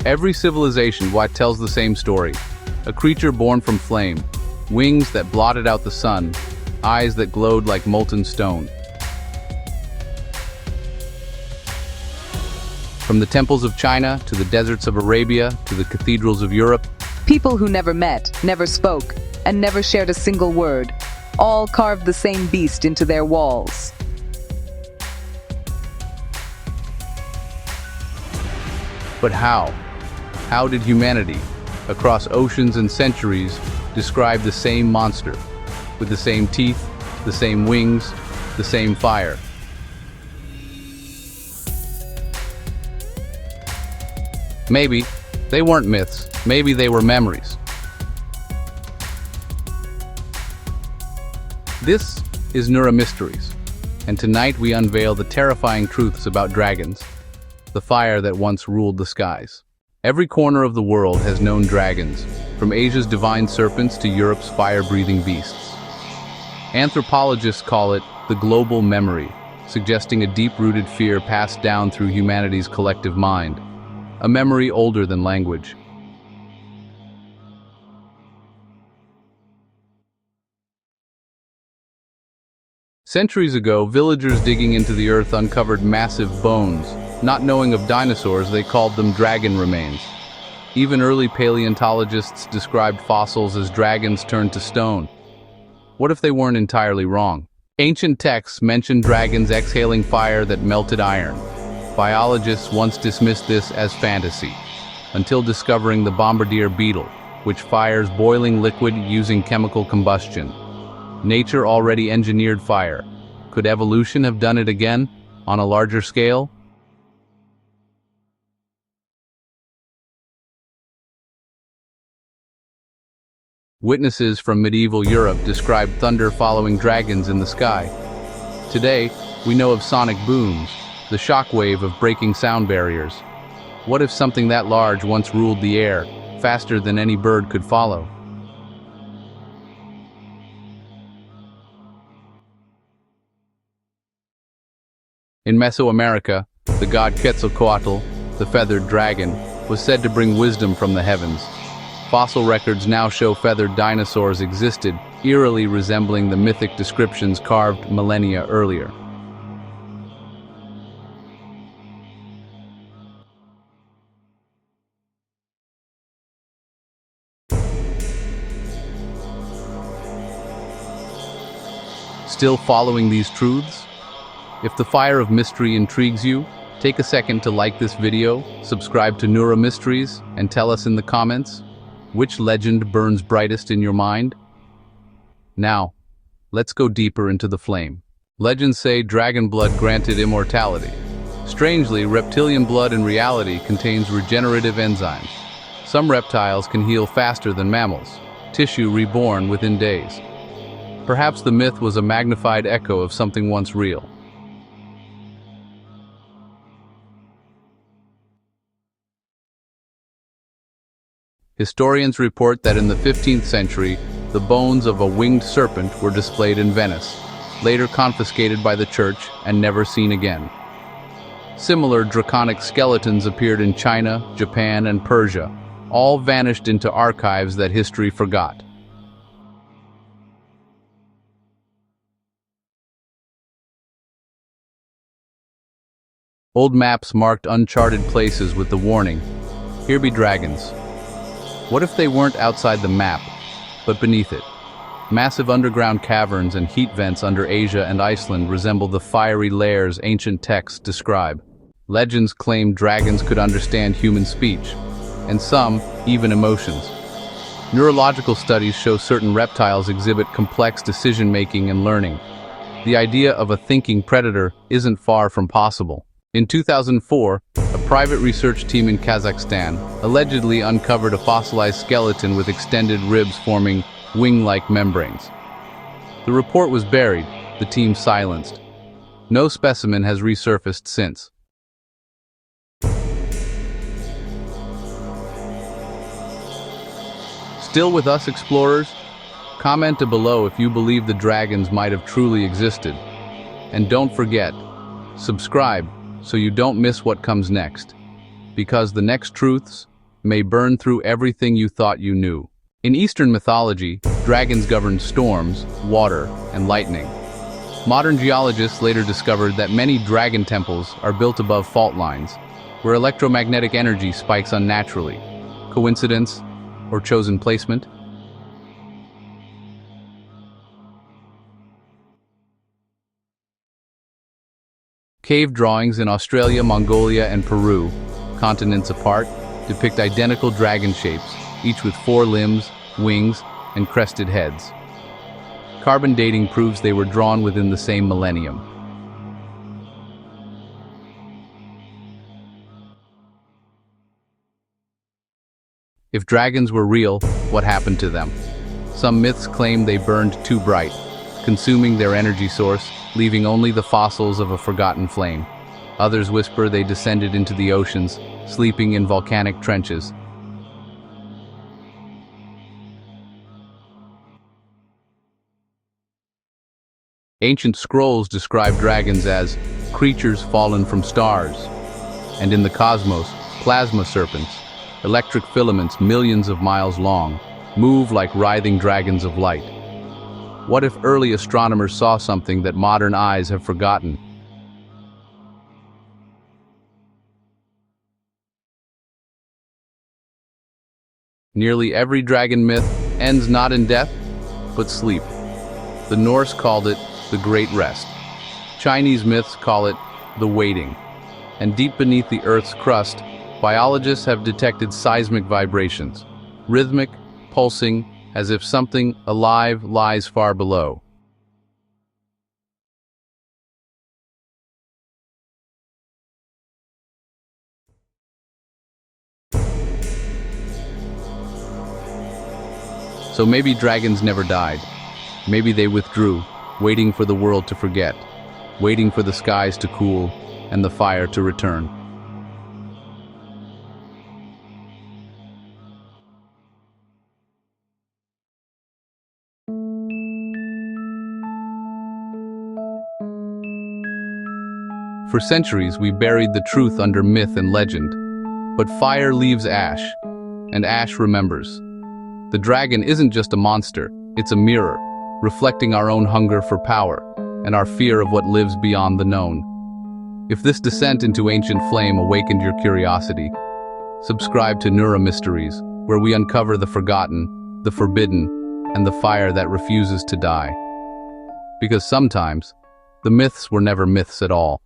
Every civilization tells the same story. A creature born from flame, wings that blotted out the sun, eyes that glowed like molten stone. From the temples of China to the deserts of Arabia to the cathedrals of Europe, people who never met, never spoke, and never shared a single word, all carved the same beast into their walls. But how? How did humanity, across oceans and centuries, describe the same monster, with the same teeth, the same wings, the same fire? Maybe they weren't myths, maybe they were memories. This is Neuramysteries, and tonight we unveil the terrifying truths about dragons, the fire that once ruled the skies. Every corner of the world has known dragons, from Asia's divine serpents to Europe's fire-breathing beasts. Anthropologists call it the global memory, suggesting a deep-rooted fear passed down through humanity's collective mind, a memory older than language. Centuries ago, villagers digging into the earth uncovered massive bones. Not knowing of dinosaurs, they called them dragon remains. Even early paleontologists described fossils as dragons turned to stone. What if they weren't entirely wrong? Ancient texts mentioned dragons exhaling fire that melted iron. Biologists once dismissed this as fantasy, until discovering the bombardier beetle, which fires boiling liquid using chemical combustion. Nature already engineered fire. Could evolution have done it again, on a larger scale? Witnesses from medieval Europe described thunder following dragons in the sky. Today, we know of sonic booms, the shockwave of breaking sound barriers. What if something that large once ruled the air, faster than any bird could follow? In Mesoamerica, the god Quetzalcoatl, the feathered dragon, was said to bring wisdom from the heavens. Fossil records now show feathered dinosaurs existed, eerily resembling the mythic descriptions carved millennia earlier. Still following these truths? If the fire of mystery intrigues you, take a second to like this video, subscribe to Neuramysteries, and tell us in the comments, which legend burns brightest in your mind? Now, let's go deeper into the flame. Legends say dragon blood granted immortality. Strangely, reptilian blood in reality contains regenerative enzymes. Some reptiles can heal faster than mammals, tissue reborn within days. Perhaps the myth was a magnified echo of something once real. Historians report that in the 15th century, the bones of a winged serpent were displayed in Venice, later confiscated by the church and never seen again. Similar draconic skeletons appeared in China, Japan, and Persia, all vanished into archives that history forgot. Old maps marked uncharted places with the warning, "Here be dragons." What if they weren't outside the map, but beneath it? Massive underground caverns and heat vents under Asia and Iceland resemble the fiery lairs ancient texts describe. Legends claim dragons could understand human speech, and some, even emotions. Neurological studies show certain reptiles exhibit complex decision-making and learning. The idea of a thinking predator isn't far from possible. In 2004, a private research team in Kazakhstan allegedly uncovered a fossilized skeleton with extended ribs forming wing-like membranes. The report was buried, the team silenced. No specimen has resurfaced since. Still with us, explorers? Comment below if you believe the dragons might have truly existed. And don't forget, subscribe so you don't miss what comes next. because the next truths may burn through everything you thought you knew. In Eastern mythology, dragons governed storms, water, and lightning. Modern geologists later discovered that many dragon temples are built above fault lines, where electromagnetic energy spikes unnaturally. Coincidence or chosen placement? Cave drawings in Australia, Mongolia, and Peru, continents apart, depict identical dragon shapes, each with 4 limbs, wings, and crested heads. Carbon dating proves they were drawn within the same millennium. If dragons were real, what happened to them? Some myths claim they burned too bright, consuming their energy source, leaving only the fossils of a forgotten flame. Others whisper they descended into the oceans, sleeping in volcanic trenches. Ancient scrolls describe dragons as creatures fallen from stars, and in the cosmos, plasma serpents, electric filaments millions of miles long, move like writhing dragons of light. What if early astronomers saw something that modern eyes have forgotten? Nearly every dragon myth ends not in death, but sleep. The Norse called it the Great Rest. Chinese myths call it the Waiting. And deep beneath the Earth's crust, biologists have detected seismic vibrations, rhythmic, pulsing, as if something alive lies far below. So maybe dragons never died. Maybe they withdrew, waiting for the world to forget, waiting for the skies to cool and the fire to return. For centuries, we buried the truth under myth and legend. But fire leaves ash, and ash remembers. The dragon isn't just a monster, it's a mirror, reflecting our own hunger for power and our fear of what lives beyond the known. If this descent into ancient flame awakened your curiosity, subscribe to Neuramysteries, where we uncover the forgotten, the forbidden, and the fire that refuses to die. Because sometimes, the myths were never myths at all.